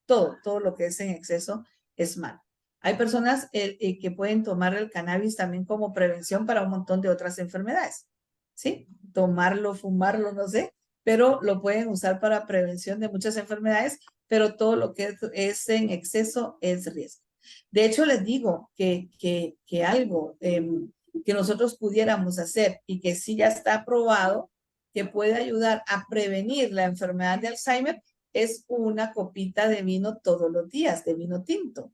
Todo lo que es en exceso es mal. Hay personas que pueden tomar el cannabis también como prevención para un montón de otras enfermedades, ¿sí? Tomarlo, fumarlo, no sé, pero lo pueden usar para prevención de muchas enfermedades, pero todo lo que es en exceso es riesgo. De hecho, les digo que algo que nosotros pudiéramos hacer y que sí ya está aprobado, que puede ayudar a prevenir la enfermedad de Alzheimer, es una copita de vino todos los días, de vino tinto.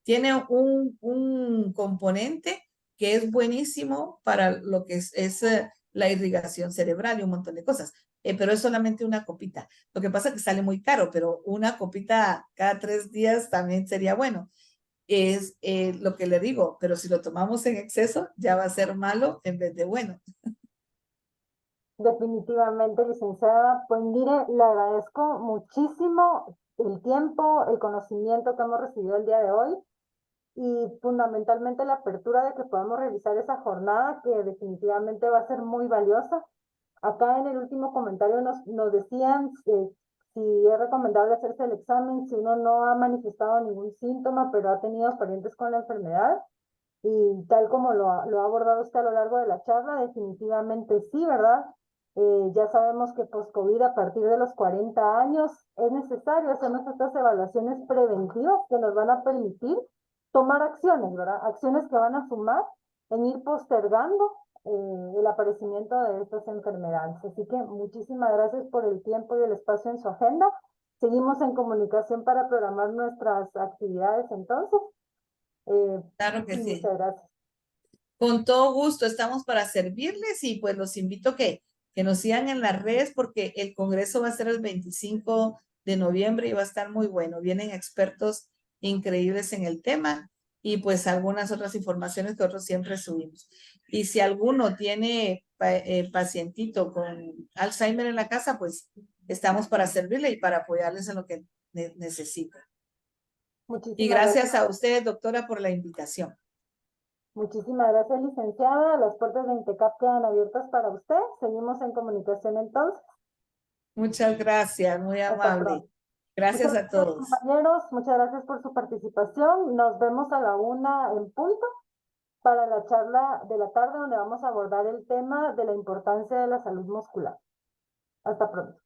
Tiene un componente que es buenísimo para lo que es la irrigación cerebral y un montón de cosas, pero es solamente una copita. Lo que pasa es que sale muy caro, pero una copita cada 3 días también sería bueno. Es lo que le digo, pero si lo tomamos en exceso, ya va a ser malo en vez de bueno. Definitivamente, licenciada. Pues mire, le agradezco muchísimo el tiempo, el conocimiento que hemos recibido el día de hoy y fundamentalmente la apertura de que podamos realizar esa jornada que definitivamente va a ser muy valiosa. Acá en el último comentario nos decían si es recomendable hacerse el examen si uno no ha manifestado ningún síntoma, pero ha tenido parientes con la enfermedad. Y tal como lo ha abordado usted a lo largo de la charla, definitivamente sí, ¿verdad? Ya sabemos que post-COVID, a partir de los 40 años, es necesario hacernos estas evaluaciones preventivas que nos van a permitir tomar acciones, ¿verdad? Acciones que van a sumar en ir postergando el aparecimiento de estas enfermedades. Así que muchísimas gracias por el tiempo y el espacio en su agenda. Seguimos en comunicación para programar nuestras actividades entonces. Claro que Y sí. muchas gracias. Con todo gusto, estamos para servirles y pues los invito que nos sigan en las redes porque el congreso va a ser el 25 de noviembre y va a estar muy bueno. Vienen expertos increíbles en el tema y pues algunas otras informaciones que nosotros siempre subimos. Y si alguno tiene pacientito con Alzheimer en la casa, pues estamos para servirle y para apoyarles en lo que necesita. Y Muchísimas gracias a usted, doctora, por la invitación. Muchísimas gracias, licenciada. Las puertas de INTECAP quedan abiertas para usted. Seguimos en comunicación entonces. Muchas gracias, muy Hasta amable. pronto. Gracias Muchas a gracias, todos. compañeros. Muchas gracias por su participación. Nos vemos a la 1 en punto para la charla de la tarde, donde vamos a abordar el tema de la importancia de la salud muscular. Hasta pronto.